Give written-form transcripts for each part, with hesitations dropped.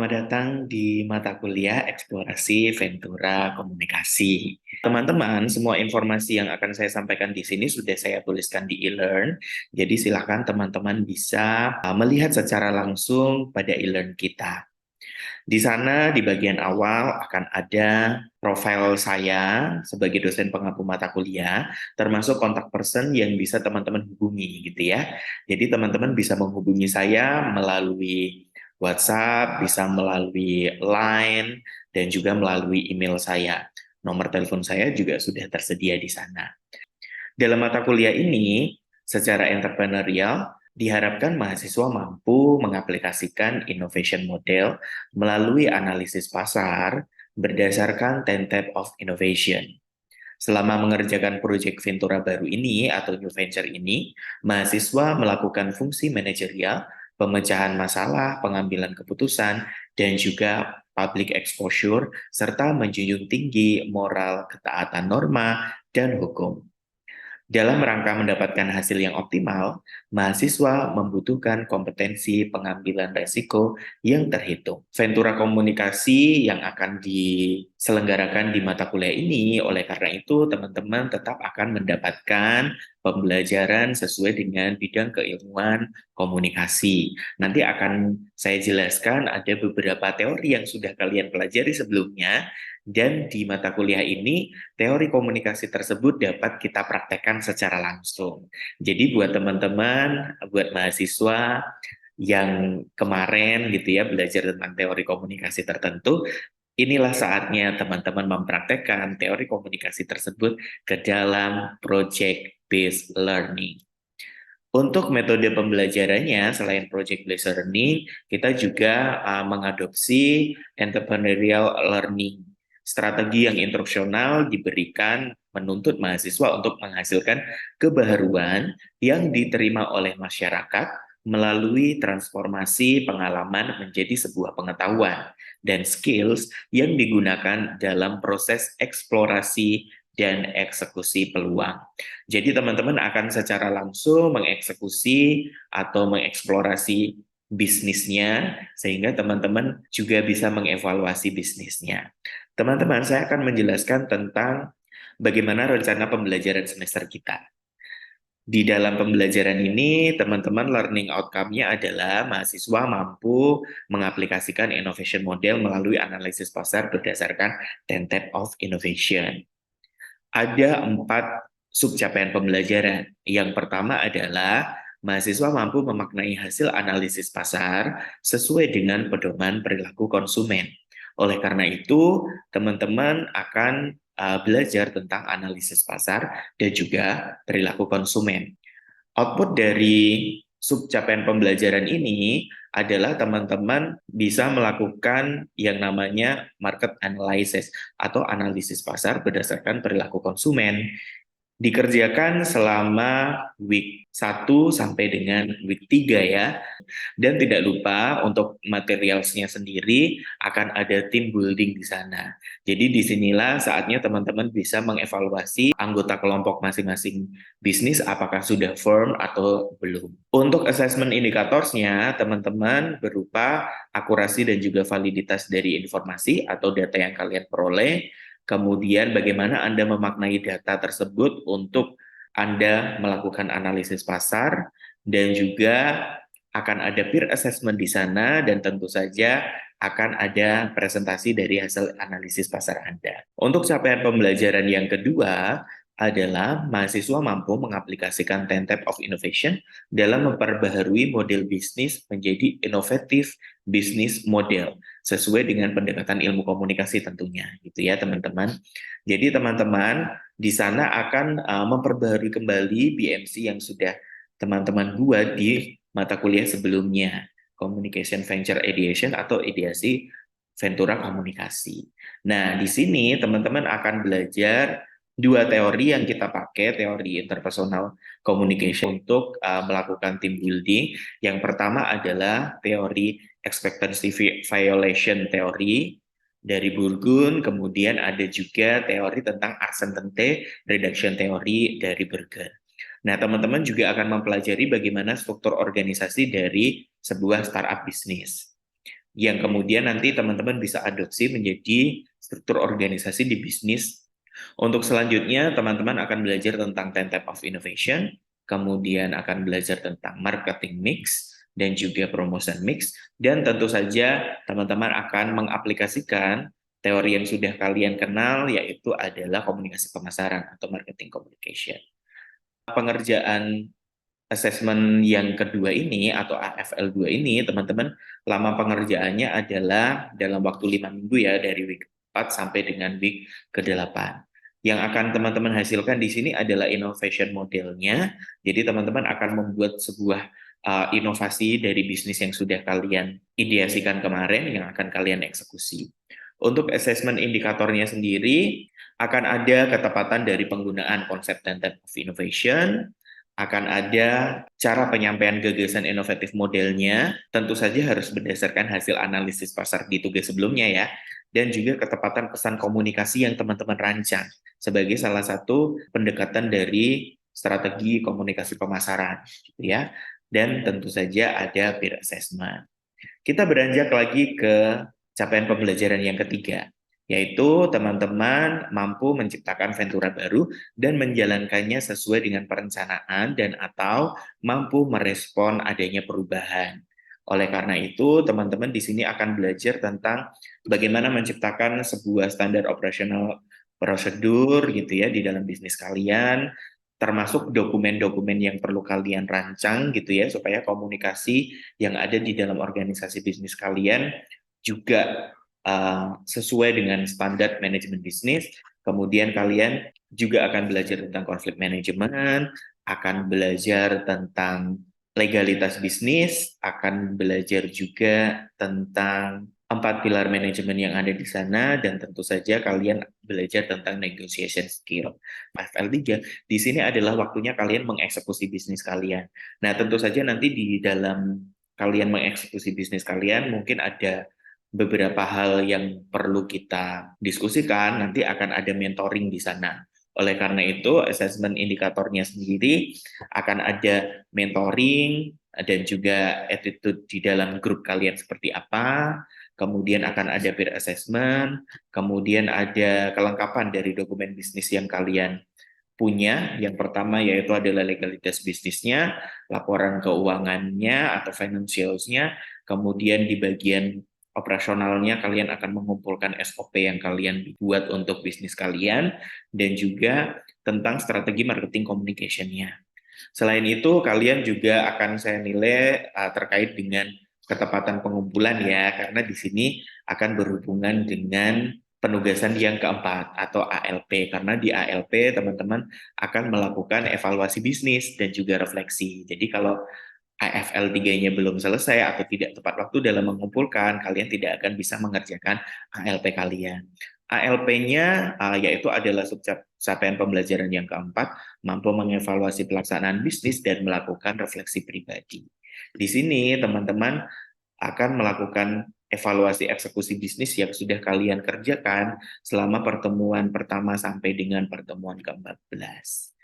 Selamat datang di mata kuliah Eksplorasi Ventura Komunikasi. Teman-teman, semua informasi yang akan saya sampaikan di sini sudah saya tuliskan di e-learn. Jadi silakan teman-teman bisa melihat secara langsung pada e-learn kita. Di sana di bagian awal akan ada profil saya sebagai dosen pengampu mata kuliah, termasuk kontak person yang bisa teman-teman hubungi gitu ya. Jadi teman-teman bisa menghubungi saya melalui WhatsApp, bisa melalui Line, dan juga melalui email saya. Nomor telepon saya juga sudah tersedia di sana. Dalam mata kuliah ini, secara entrepreneurial, diharapkan mahasiswa mampu mengaplikasikan innovation model melalui analisis pasar berdasarkan 10 Type of Innovation. Selama mengerjakan proyek Ventura baru ini atau New Venture ini, mahasiswa melakukan fungsi manajerial, pemecahan masalah, pengambilan keputusan, dan juga public exposure, serta menjunjung tinggi moral ketaatan norma dan hukum. Dalam rangka mendapatkan hasil yang optimal, mahasiswa membutuhkan kompetensi pengambilan resiko yang terhitung. Ventura komunikasi yang akan diselenggarakan di mata kuliah ini, oleh karena itu teman-teman tetap akan mendapatkan pembelajaran sesuai dengan bidang keilmuan komunikasi. Nanti akan saya jelaskan ada beberapa teori yang sudah kalian pelajari sebelumnya, dan di mata kuliah ini teori komunikasi tersebut dapat kita praktekkan secara langsung. Jadi buat teman-teman, buat mahasiswa yang kemarin gitu ya belajar tentang teori komunikasi tertentu, inilah saatnya teman-teman mempraktekkan teori komunikasi tersebut ke dalam project based learning. Untuk metode pembelajarannya, selain project-based learning, kita juga mengadopsi entrepreneurial learning. Strategi yang instruksional diberikan menuntut mahasiswa untuk menghasilkan kebaharuan yang diterima oleh masyarakat melalui transformasi pengalaman menjadi sebuah pengetahuan dan skills yang digunakan dalam proses eksplorasi dan eksekusi peluang. Jadi teman-teman akan secara langsung mengeksekusi atau mengeksplorasi bisnisnya, sehingga teman-teman juga bisa mengevaluasi bisnisnya. Teman-teman, saya akan menjelaskan tentang bagaimana rencana pembelajaran semester kita. Di dalam pembelajaran ini, teman-teman learning outcome-nya adalah mahasiswa mampu mengaplikasikan innovation model melalui analisis pasar berdasarkan 10 Type of Innovation. Ada 4 subcapaian pembelajaran. Yang pertama adalah mahasiswa mampu memaknai hasil analisis pasar sesuai dengan pedoman perilaku konsumen. Oleh karena itu, teman-teman akan belajar tentang analisis pasar dan juga perilaku konsumen. Output dari subcapaian pembelajaran ini adalah teman-teman bisa melakukan yang namanya market analysis atau analisis pasar berdasarkan perilaku konsumen. Dikerjakan selama week 1 sampai dengan week 3 ya. Dan tidak lupa untuk materialsnya sendiri akan ada team building di sana. Jadi disinilah saatnya teman-teman bisa mengevaluasi anggota kelompok masing-masing bisnis apakah sudah firm atau belum. Untuk assessment indicatorsnya teman-teman berupa akurasi dan juga validitas dari informasi atau data yang kalian peroleh, kemudian bagaimana Anda memaknai data tersebut untuk Anda melakukan analisis pasar, dan juga akan ada peer assessment di sana, dan tentu saja akan ada presentasi dari hasil analisis pasar Anda. Untuk capaian pembelajaran yang kedua adalah mahasiswa mampu mengaplikasikan 10 Type of Innovation dalam memperbaharui model bisnis menjadi inovatif bisnis model sesuai dengan pendekatan ilmu komunikasi tentunya, gitu ya teman-teman. Jadi teman-teman di sana akan memperbaharui kembali BMC yang sudah teman-teman buat di mata kuliah sebelumnya, Communication Venture Ideation atau ideasi Ventura komunikasi. Nah, di sini teman-teman akan belajar 2 teori yang kita pakai, teori interpersonal communication untuk melakukan team building. Yang pertama adalah teori expectancy violation theory dari Burgun, kemudian ada juga teori tentang uncertainty reduction theory dari Berger. Nah, teman-teman juga akan mempelajari bagaimana struktur organisasi dari sebuah startup bisnis. yang kemudian nanti teman-teman bisa adopsi menjadi struktur organisasi di bisnis. Untuk selanjutnya, teman-teman akan belajar tentang 10 type of innovation, kemudian akan belajar tentang marketing mix, dan juga promotion mix, dan tentu saja teman-teman akan mengaplikasikan teori yang sudah kalian kenal, yaitu adalah komunikasi pemasaran atau marketing communication. Pengerjaan assessment yang kedua ini atau AFL 2 ini, teman-teman, lama pengerjaannya adalah dalam waktu 5 minggu ya, dari week 4 sampai dengan week ke-8. Yang akan teman-teman hasilkan di sini adalah innovation modelnya. Jadi teman-teman akan membuat sebuah inovasi dari bisnis yang sudah kalian ideasikan kemarin yang akan kalian eksekusi. Untuk assessment indikatornya sendiri, akan ada ketepatan dari penggunaan konsep 10 type of innovation, akan ada cara penyampaian gagasan inovatif modelnya, tentu saja harus berdasarkan hasil analisis pasar di tugas sebelumnya ya, dan juga ketepatan pesan komunikasi yang teman-teman rancang sebagai salah satu pendekatan dari strategi komunikasi pemasaran, gitu ya. Dan tentu saja ada peer assessment. Kita beranjak lagi ke capaian pembelajaran yang ketiga, yaitu teman-teman mampu menciptakan ventura baru dan menjalankannya sesuai dengan perencanaan dan atau mampu merespon adanya perubahan. Oleh karena itu, teman-teman di sini akan belajar tentang bagaimana menciptakan sebuah standar operasional prosedur gitu ya di dalam bisnis kalian, termasuk dokumen-dokumen yang perlu kalian rancang gitu ya supaya komunikasi yang ada di dalam organisasi bisnis kalian juga sesuai dengan standar manajemen bisnis. Kemudian kalian juga akan belajar tentang konflik manajemen, akan belajar tentang legalitas bisnis, akan belajar juga tentang 4 pilar manajemen yang ada di sana, dan tentu saja kalian belajar tentang negotiation skill. FL3 di sini adalah waktunya kalian mengeksekusi bisnis kalian. Nah, tentu saja nanti di dalam kalian mengeksekusi bisnis kalian mungkin ada beberapa hal yang perlu kita diskusikan, nanti akan ada mentoring di sana. Oleh karena itu, assessment indikatornya sendiri akan ada mentoring dan juga attitude di dalam grup kalian seperti apa, kemudian akan ada peer assessment, kemudian ada kelengkapan dari dokumen bisnis yang kalian punya. Yang pertama yaitu adalah legalitas bisnisnya, laporan keuangannya atau financials-nya, kemudian di bagian operasionalnya kalian akan mengumpulkan SOP yang kalian buat untuk bisnis kalian, dan juga tentang strategi marketing communication-nya. Selain itu, kalian juga akan saya nilai terkait dengan ketepatan pengumpulan ya, karena di sini akan berhubungan dengan penugasan yang keempat atau ALP, karena di ALP teman-teman akan melakukan evaluasi bisnis dan juga refleksi. Jadi kalau AFL 3-nya belum selesai atau tidak tepat waktu dalam mengumpulkan, kalian tidak akan bisa mengerjakan ALP kalian. ALP-nya yaitu adalah capaian pembelajaran yang keempat, mampu mengevaluasi pelaksanaan bisnis dan melakukan refleksi pribadi. Di sini teman-teman akan melakukan evaluasi eksekusi bisnis yang sudah kalian kerjakan selama pertemuan pertama sampai dengan pertemuan ke-14.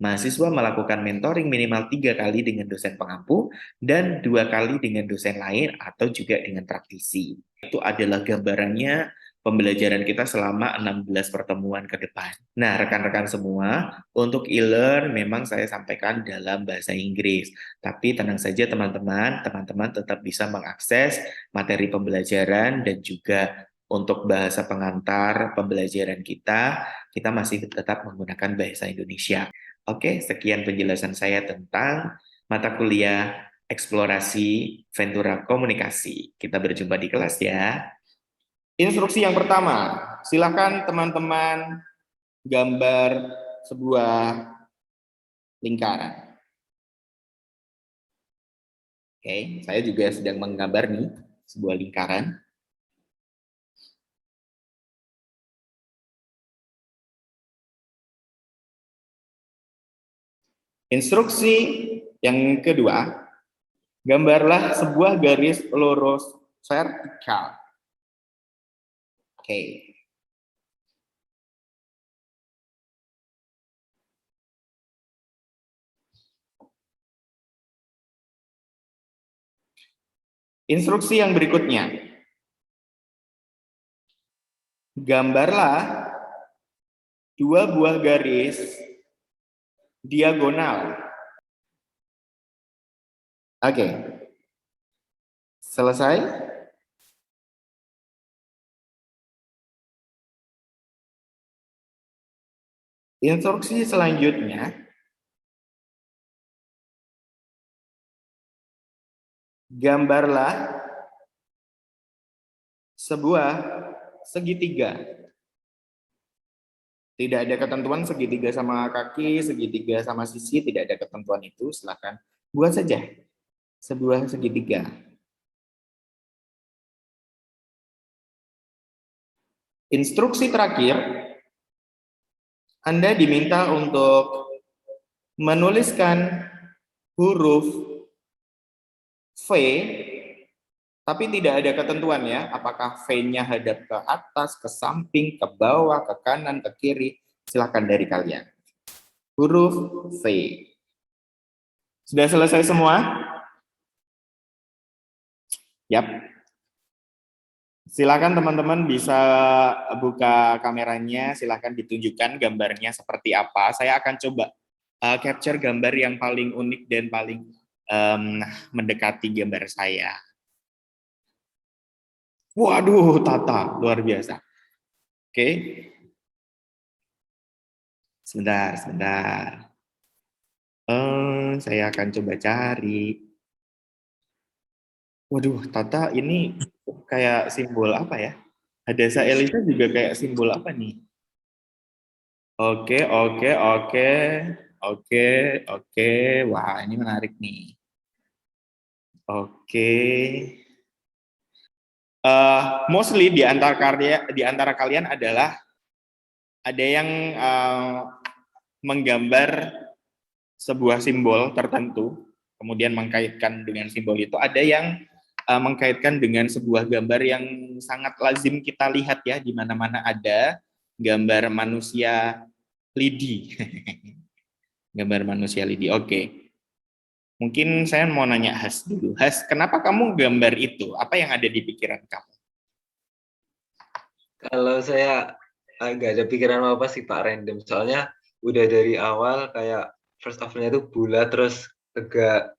Mahasiswa melakukan mentoring minimal 3 kali dengan dosen pengampu dan 2 kali dengan dosen lain atau juga dengan praktisi. Itu adalah gambarannya pembelajaran kita selama 16 pertemuan ke depan. Nah, rekan-rekan semua, untuk e-learn memang saya sampaikan dalam bahasa Inggris. Tapi tenang saja teman-teman, teman-teman tetap bisa mengakses materi pembelajaran dan juga untuk bahasa pengantar pembelajaran kita masih tetap menggunakan bahasa Indonesia. Oke, sekian penjelasan saya tentang mata kuliah eksplorasi Ventura Komunikasi. Kita berjumpa di kelas ya. Instruksi yang pertama, silakan teman-teman gambar sebuah lingkaran. Oke, saya juga sedang menggambar nih sebuah lingkaran. Instruksi yang kedua, gambarlah sebuah garis lurus vertikal. Oke. Instruksi yang berikutnya, Gambarlah dua buah garis diagonal. Oke. Selesai? Instruksi selanjutnya, gambarlah sebuah segitiga. Tidak ada ketentuan segitiga sama kaki, segitiga sama sisi, tidak ada ketentuan itu. Silakan buat saja sebuah segitiga. Instruksi terakhir, Anda diminta untuk menuliskan huruf V, tapi tidak ada ketentuan ya, apakah V-nya hadap ke atas, ke samping, ke bawah, ke kanan, ke kiri, silakan dari kalian. Huruf V. Sudah selesai semua? Yap. Silakan teman-teman bisa buka kameranya, silakan ditunjukkan gambarnya seperti apa. Saya akan coba capture gambar yang paling unik dan paling mendekati gambar saya. Waduh, Tata, luar biasa. Oke. Sebentar. Saya akan coba cari. Waduh, Tata ini kayak simbol apa ya? Hadasa Elisa juga kayak simbol apa nih? Oke. Wah, ini menarik nih. Oke. Mostly di antara kalian adalah ada yang menggambar sebuah simbol tertentu, kemudian mengkaitkan dengan simbol itu. Ada yang mengkaitkan dengan sebuah gambar yang sangat lazim kita lihat ya, di mana-mana ada gambar manusia lidi. Gambar manusia lidi. Oke. Mungkin saya mau nanya Has dulu. Has, kenapa kamu gambar itu? Apa yang ada di pikiran kamu? Kalau saya nggak ada pikiran apa sih Pak, random. Soalnya udah dari awal kayak first of all-nya itu bulat terus tegak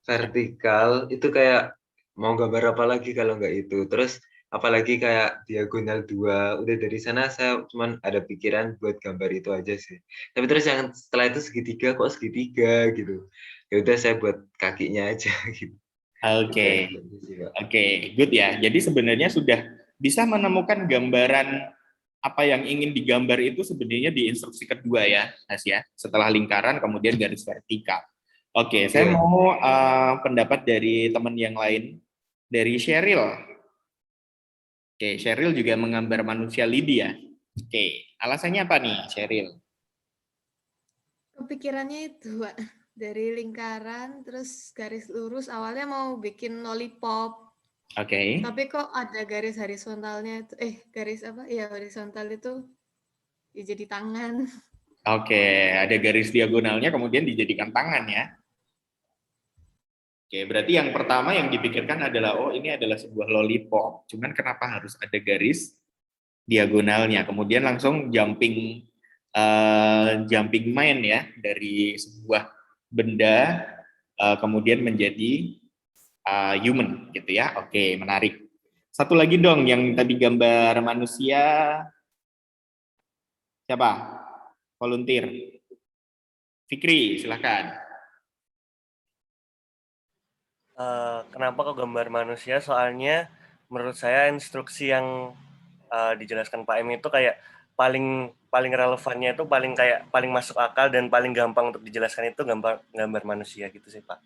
vertikal, itu kayak mau gambar apa lagi kalau nggak itu. Terus apalagi kayak diagonal 2, udah dari sana saya cuman ada pikiran buat gambar itu aja sih. Tapi terus yang setelah itu segitiga, kok segitiga gitu. Ya udah saya buat kakinya aja gitu. Oke. Gitu sih, Pak. Oke, good ya. Jadi sebenarnya sudah bisa menemukan gambaran apa yang ingin digambar itu sebenarnya di instruksi kedua ya, Has ya. Setelah lingkaran kemudian garis vertikal. Oke, saya Iya. mau pendapat dari teman yang lain, dari Cheryl. Oke, Cheryl juga menggambar manusia lidi ya. Oke, alasannya apa nih, Cheryl? Kepikirannya itu, Pak. Dari lingkaran, terus garis lurus, awalnya mau bikin lollipop. Oke. Tapi kok ada garis horizontalnya itu, garis apa? Iya, horizontal itu ya jadi tangan. Oke, ada garis diagonalnya kemudian dijadikan tangan ya. Oke, berarti yang pertama yang dipikirkan adalah, oh ini adalah sebuah lollipop, cuman kenapa harus ada garis diagonalnya? Kemudian langsung jumping main ya, dari sebuah benda kemudian menjadi human gitu ya. Oke, menarik. Satu lagi dong yang tadi gambar manusia, siapa? Volunteer. Fikri, silahkan. Kenapa kok gambar manusia? Soalnya menurut saya instruksi yang dijelaskan Pak M itu kayak paling relevannya itu paling masuk akal dan paling gampang untuk dijelaskan itu gambar manusia gitu sih Pak.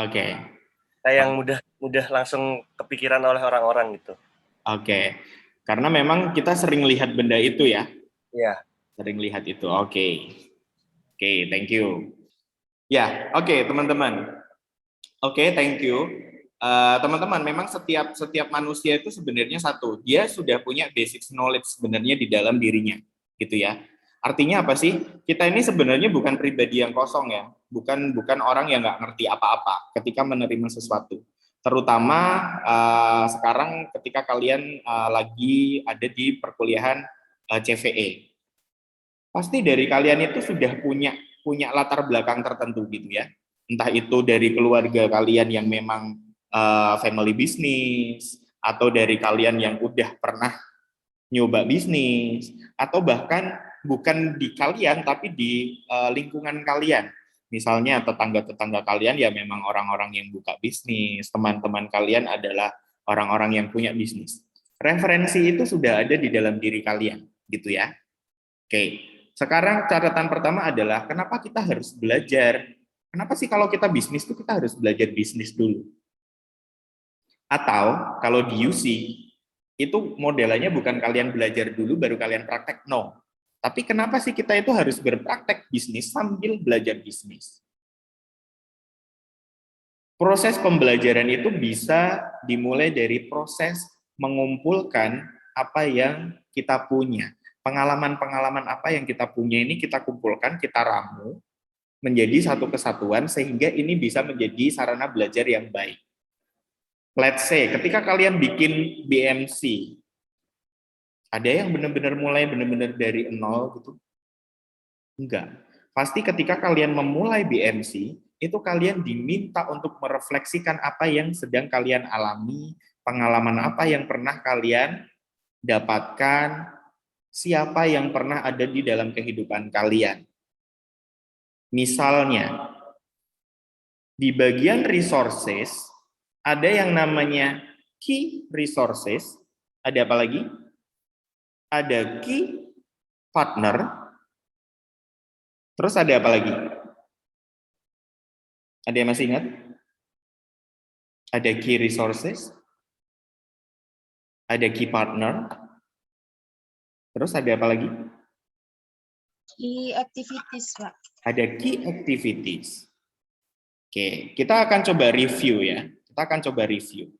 Oke. Kayak yang mudah langsung kepikiran oleh orang-orang gitu. Oke. Karena memang kita sering lihat benda itu ya. Iya. Sering lihat itu. Oke. Oke, thank you. Ya, oke teman-teman. Oke, thank you. Teman-teman, memang setiap manusia itu sebenarnya satu, dia sudah punya basic knowledge sebenarnya di dalam dirinya, gitu ya. Artinya apa sih? Kita ini sebenarnya bukan pribadi yang kosong ya, bukan orang yang nggak ngerti apa-apa ketika menerima sesuatu. terutama sekarang ketika kalian lagi ada di perkuliahan CVE. Pasti dari kalian itu sudah punya latar belakang tertentu gitu ya. Entah itu dari keluarga kalian yang memang family business, atau dari kalian yang udah pernah nyoba bisnis, atau bahkan bukan di kalian tapi di lingkungan kalian. Misalnya tetangga-tetangga kalian ya memang orang-orang yang buka bisnis, teman-teman kalian adalah orang-orang yang punya bisnis. Referensi itu sudah ada di dalam diri kalian, gitu ya. Oke. Sekarang catatan pertama adalah kenapa kita harus belajar? Kenapa sih kalau kita bisnis itu kita harus belajar bisnis dulu? Atau kalau di UC, itu modelannya bukan kalian belajar dulu baru kalian praktek, no. Tapi kenapa sih kita itu harus berpraktek bisnis sambil belajar bisnis? Proses pembelajaran itu bisa dimulai dari proses mengumpulkan apa yang kita punya. Pengalaman-pengalaman apa yang kita punya ini kita kumpulkan, kita ramu menjadi satu kesatuan sehingga ini bisa menjadi sarana belajar yang baik. Let's say ketika kalian bikin BMC, ada yang benar-benar mulai benar-benar dari nol gitu? Enggak. Pasti ketika kalian memulai BMC, itu kalian diminta untuk merefleksikan apa yang sedang kalian alami, pengalaman apa yang pernah kalian dapatkan, siapa yang pernah ada di dalam kehidupan kalian. Misalnya, di bagian resources, ada yang namanya key resources, ada apa lagi? Ada key partner, terus ada apa lagi? Ada yang masih ingat? Ada key resources, ada key partner, terus ada apa lagi? Key activities, Pak. Ada key activities. Oke, kita akan coba review ya. Kita akan coba review.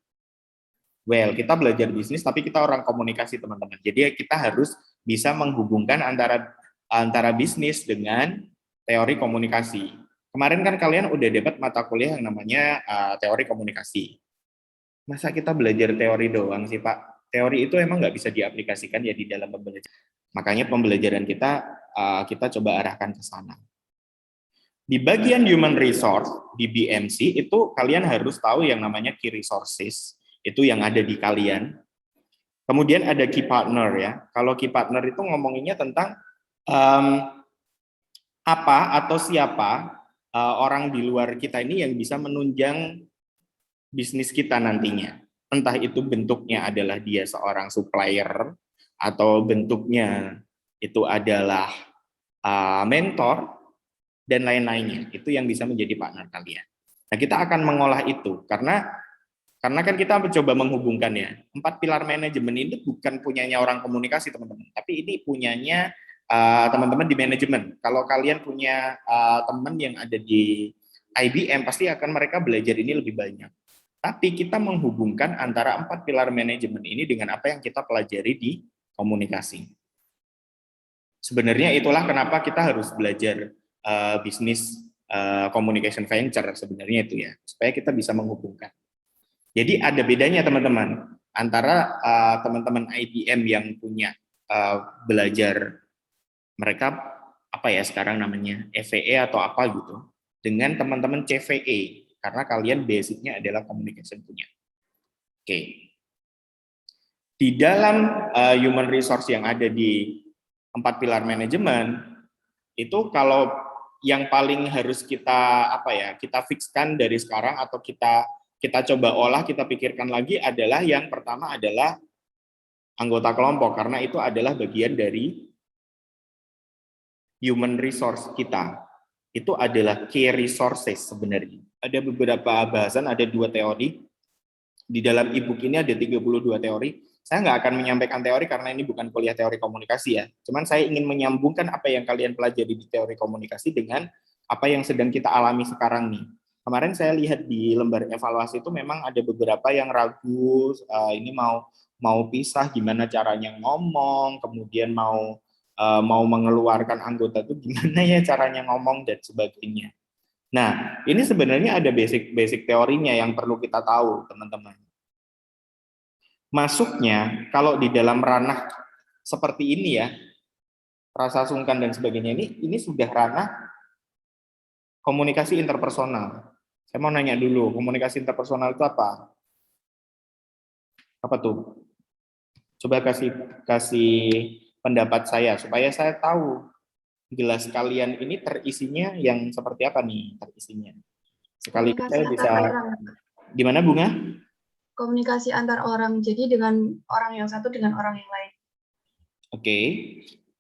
Well, kita belajar bisnis, tapi kita orang komunikasi, teman-teman. Jadi kita harus bisa menghubungkan antara bisnis dengan teori komunikasi. Kemarin kan kalian udah dapat mata kuliah yang namanya teori komunikasi. Masa kita belajar teori doang sih, Pak? Teori itu emang nggak bisa diaplikasikan ya di dalam pembelajaran. Makanya pembelajaran kita coba arahkan ke sana. Di bagian human resource, di BMC, itu kalian harus tahu yang namanya key resources, itu yang ada di kalian. Kemudian ada key partner ya. Kalau key partner itu ngomonginnya tentang apa atau siapa orang di luar kita ini yang bisa menunjang bisnis kita nantinya. Entah itu bentuknya adalah dia seorang supplier, atau bentuknya itu adalah mentor, dan lain-lainnya. Itu yang bisa menjadi partner kalian. Nah, kita akan mengolah itu, karena kan kita mencoba menghubungkannya. 4 pilar manajemen ini bukan punyanya orang komunikasi, teman-teman, tapi ini punyanya teman-teman di manajemen. Kalau kalian punya teman yang ada di IBM, pasti akan mereka belajar ini lebih banyak. Tapi kita menghubungkan antara 4 pilar manajemen ini dengan apa yang kita pelajari di komunikasi. Sebenarnya itulah kenapa kita harus belajar bisnis communication venture, sebenarnya itu ya, supaya kita bisa menghubungkan. Jadi ada bedanya teman-teman antara teman-teman IBM yang punya belajar mereka apa ya sekarang namanya FVE atau apa gitu, dengan teman-teman CVE, karena kalian basicnya adalah communication punya. Oke. Di dalam human resource yang ada di 4 pilar manajemen, itu kalau yang paling harus kita kita fixkan dari sekarang, atau kita coba olah, kita pikirkan lagi, adalah yang pertama adalah anggota kelompok, karena itu adalah bagian dari human resource kita. Itu adalah key resources sebenarnya. Ada beberapa bahasan, ada 2 teori. Di dalam e-book ini ada 32 teori. Saya nggak akan menyampaikan teori karena ini bukan kuliah teori komunikasi ya. Cuman saya ingin menyambungkan apa yang kalian pelajari di teori komunikasi dengan apa yang sedang kita alami sekarang nih. Kemarin saya lihat di lembar evaluasi itu memang ada beberapa yang ragu, ini mau pisah gimana caranya ngomong, kemudian mau mengeluarkan anggota itu gimana ya caranya ngomong dan sebagainya. Nah, ini sebenarnya ada basic teorinya yang perlu kita tahu, teman-teman. Masuknya kalau di dalam ranah seperti ini ya, rasa sungkan dan sebagainya, ini sudah ranah komunikasi interpersonal. Saya mau nanya dulu, komunikasi interpersonal itu apa? Apa tuh? Coba kasih pendapat saya supaya saya tahu gelas kalian ini terisinya yang seperti apa nih terisinya. Sekaligus Komunikasi saya bisa antar orang. gimana Bunga? Komunikasi antar orang. Jadi dengan orang yang satu dengan orang yang lain. Oke,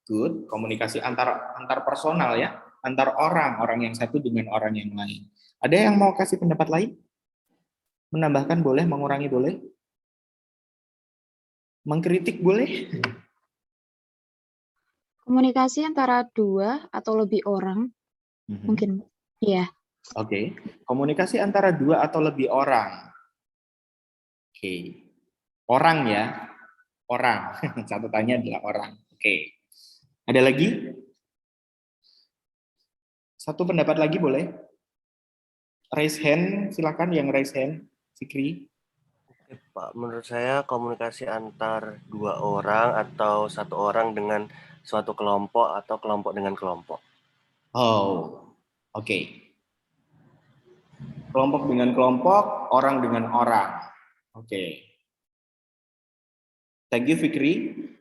good. Komunikasi antar personal ya, antar orang yang satu dengan orang yang lain. Ada yang mau kasih pendapat lain? Menambahkan boleh, mengurangi boleh? Mengkritik boleh? Komunikasi antara dua atau lebih orang, mungkin. Iya. Oke, komunikasi antara dua atau lebih orang. Oke, orang ya, orang. Catatannya adalah orang. Oke, ada lagi? Satu pendapat lagi boleh? Raise hand, silakan yang raise hand, Fikri. Oke, Pak, menurut saya komunikasi antar dua orang atau satu orang dengan suatu kelompok atau kelompok dengan kelompok. Oh, oke. Kelompok dengan kelompok, orang dengan orang. Oke. Thank you Fikri.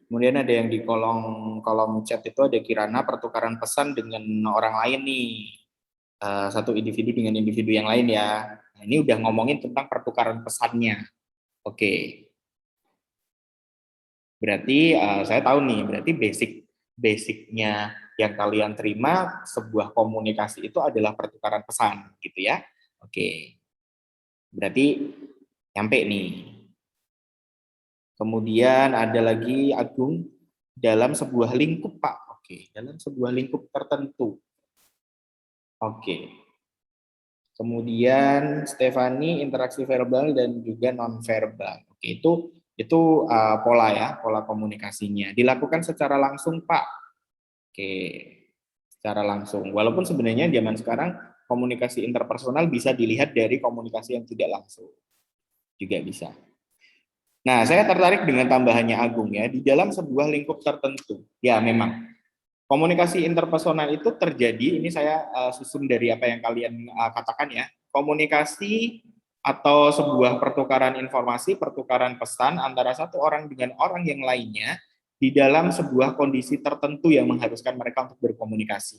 Kemudian ada yang di kolom chat itu ada Kirana, pertukaran pesan dengan orang lain nih. Satu individu dengan individu yang lain ya. Nah, ini udah ngomongin tentang pertukaran pesannya. Oke. Berarti saya tahu nih, berarti basicnya yang kalian terima sebuah komunikasi itu adalah pertukaran pesan, gitu ya. Oke. Berarti nyampe nih. Kemudian ada lagi Agung, dalam sebuah lingkup Pak. Oke, dalam sebuah lingkup tertentu. Oke. Kemudian Stefani, interaksi verbal dan juga non-verbal. Oke, itu pola ya, pola komunikasinya. Dilakukan secara langsung Pak. Oke, secara langsung. Walaupun sebenarnya zaman sekarang komunikasi interpersonal bisa dilihat dari komunikasi yang tidak langsung. Juga bisa. Nah, saya tertarik dengan tambahannya Agung ya, di dalam sebuah lingkup tertentu. Ya, memang. Komunikasi interpersonal itu terjadi, ini saya susun dari apa yang kalian katakan ya, komunikasi atau sebuah pertukaran informasi, pertukaran pesan antara satu orang dengan orang yang lainnya di dalam sebuah kondisi tertentu yang mengharuskan mereka untuk berkomunikasi.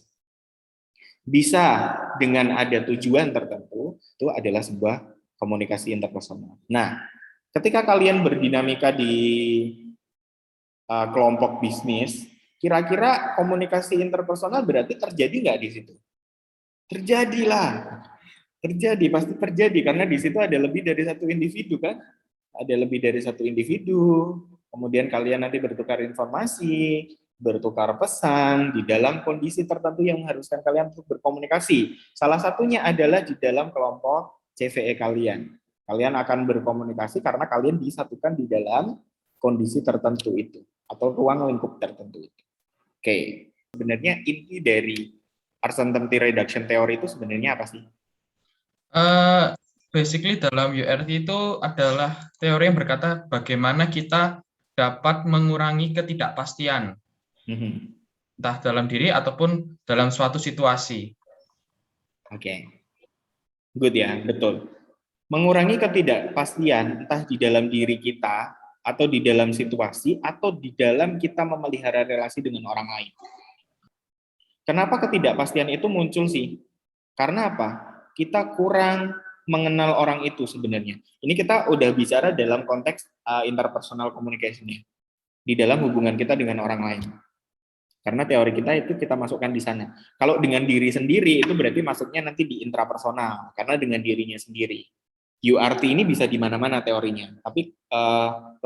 Bisa dengan ada tujuan tertentu, itu adalah sebuah komunikasi interpersonal. Nah, ketika kalian berdinamika di kelompok bisnis, kira-kira komunikasi interpersonal berarti terjadi nggak di situ? Terjadilah, terjadi, pasti terjadi karena di situ ada lebih dari satu individu kan? Ada lebih dari satu individu. Kemudian kalian nanti bertukar informasi, bertukar pesan di dalam kondisi tertentu yang mengharuskan kalian untuk berkomunikasi. Salah satunya adalah di dalam kelompok CVE kalian. Kalian akan berkomunikasi karena kalian disatukan di dalam kondisi tertentu itu atau ruang lingkup tertentu itu. Oke, sebenarnya inti dari uncertainty reduction theory itu sebenarnya apa sih? Basically dalam URT itu adalah teori yang berkata bagaimana kita dapat mengurangi ketidakpastian, entah dalam diri ataupun dalam suatu situasi. Oke, good ya, betul. Mengurangi ketidakpastian entah di dalam diri kita atau di dalam situasi atau di dalam kita memelihara relasi dengan orang lain. Kenapa ketidakpastian itu muncul sih? Karena apa? Kita kurang mengenal orang itu sebenarnya. Ini kita udah bicara dalam konteks interpersonal communication ya. Di dalam hubungan kita dengan orang lain. Karena teori kita itu kita masukkan di sana. Kalau dengan diri sendiri itu berarti masuknya nanti di intrapersonal karena dengan dirinya sendiri. URT ini bisa di mana-mana teorinya, tapi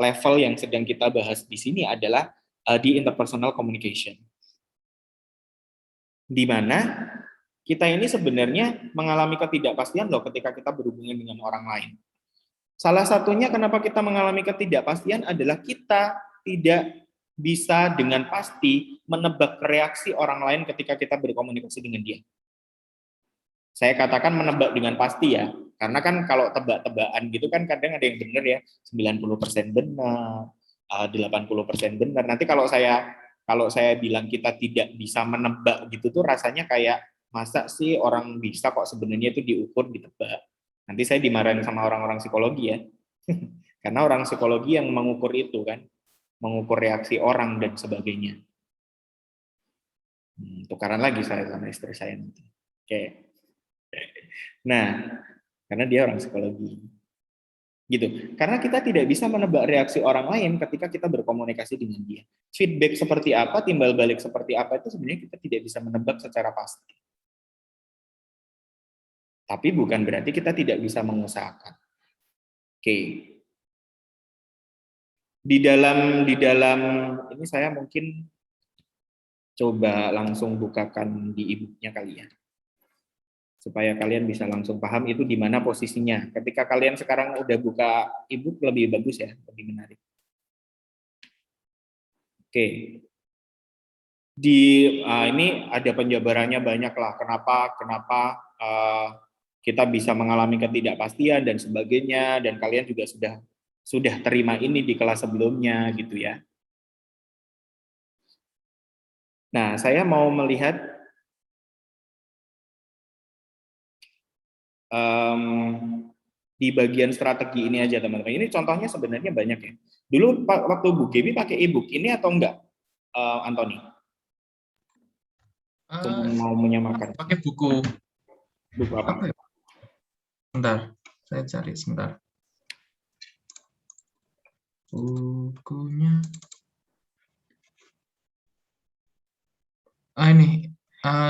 level yang sedang kita bahas di sini adalah di interpersonal communication. Di mana kita ini sebenarnya mengalami ketidakpastian loh ketika kita berhubungan dengan orang lain. Salah satunya kenapa kita mengalami ketidakpastian adalah kita tidak bisa dengan pasti menebak reaksi orang lain ketika kita berkomunikasi dengan dia. Saya katakan menebak dengan pasti ya, karena kan kalau tebak-tebakan gitu kan kadang ada yang benar ya, 90% benar, 80% benar. Nanti kalau saya bilang kita tidak bisa menebak gitu tuh rasanya kayak masa sih orang bisa kok sebenarnya itu diukur ditebak. Nanti saya dimarahin sama orang-orang psikologi ya. Karena orang psikologi yang mengukur itu kan, mengukur reaksi orang dan sebagainya. Tukaran lagi saya sama istri saya nanti. Oke. Nah, karena dia orang psikologi. Gitu. Karena kita tidak bisa menebak reaksi orang lain ketika kita berkomunikasi dengan dia. Feedback seperti apa, timbal balik seperti apa itu sebenarnya kita tidak bisa menebak secara pasti. Tapi bukan berarti kita tidak bisa mengusahakan. Oke. Di dalam ini saya mungkin coba langsung bukakan di e-book-nya kali ya. Supaya kalian bisa langsung paham itu di mana posisinya. Ketika kalian sekarang udah buka e-book lebih bagus ya, lebih menarik. Oke. Ini ada penjabarannya banyak lah. Kenapa kita bisa mengalami ketidakpastian dan sebagainya, dan kalian juga sudah terima ini di kelas sebelumnya gitu ya. Nah, saya mau melihat di bagian strategi ini aja teman-teman. Ini contohnya sebenarnya banyak ya. Dulu waktu Bu Gaby pakai e-book ini atau enggak, Anthony? Mau menyamakan. Pakai buku. Buku apa? Ya? Sebentar, saya cari sebentar. Bukunya. Ini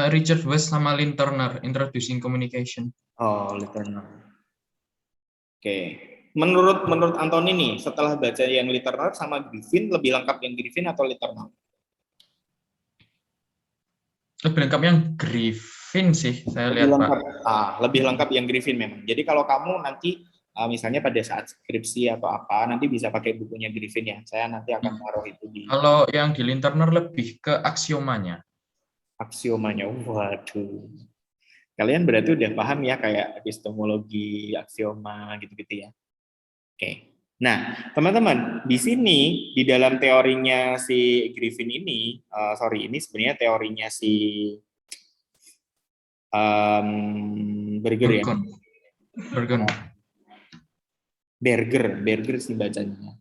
Richard West sama Lynn Turner, Introducing Communication. Oh, Lynn Turner. Oke. Menurut Anthony nih, setelah baca yang Lynn Turner sama Griffin, lebih lengkap yang Griffin atau Lynn Turner? Lebih lengkap yang Griffin sih, saya lihat Pak. Lebih lengkap yang Griffin memang. Jadi kalau kamu nanti misalnya pada saat skripsi atau apa, nanti bisa pakai bukunya Griffin ya. Saya nanti akan taruh itu di. Kalau yang di Lynn Turner lebih ke aksiomanya. Aksiomanya, waduh. Kalian berarti udah paham ya kayak epistemologi, aksioma gitu-gitu ya. Oke. Nah, teman-teman, di sini di dalam teorinya si Griffin ini, ini sebenarnya teorinya si Berger ya. Berger sih bacanya.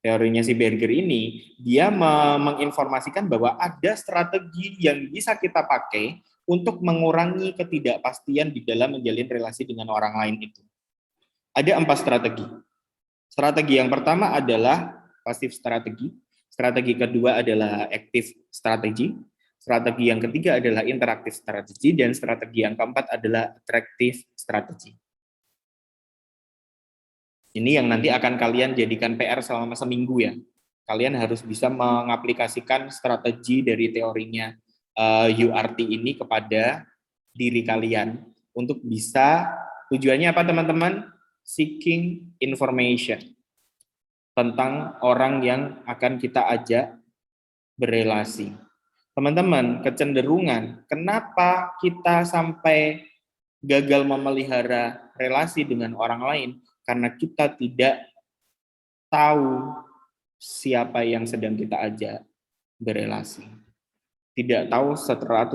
Teorinya si Berger ini, dia menginformasikan bahwa ada strategi yang bisa kita pakai untuk mengurangi ketidakpastian di dalam menjalin relasi dengan orang lain itu. Ada 4 strategi. Strategi yang pertama adalah passive strategi. Strategi kedua adalah active strategi. Strategi yang ketiga adalah interactive strategi. Dan strategi yang keempat adalah attractive strategi. Ini yang nanti akan kalian jadikan PR selama seminggu ya. Kalian harus bisa mengaplikasikan strategi dari teorinya URT ini kepada diri kalian untuk bisa, tujuannya apa teman-teman? Seeking information tentang orang yang akan kita ajak berrelasi. Teman-teman, kecenderungan kenapa kita sampai gagal memelihara relasi dengan orang lain? Karena kita tidak tahu siapa yang sedang kita ajak berrelasi. Tidak tahu 100%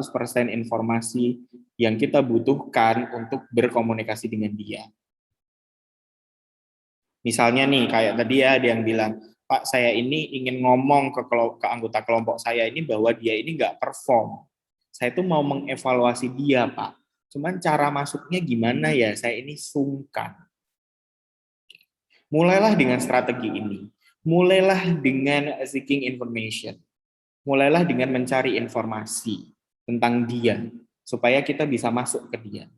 informasi yang kita butuhkan untuk berkomunikasi dengan dia. Misalnya nih, kayak tadi ya ada yang bilang, Pak, saya ini ingin ngomong ke anggota kelompok saya ini bahwa dia ini nggak perform. Saya tuh mau mengevaluasi dia, Pak. Cuman cara masuknya gimana ya, saya ini sungkan. Mulailah dengan strategi ini. Mulailah dengan seeking information. Mulailah dengan mencari informasi tentang dia, supaya kita bisa masuk ke dia.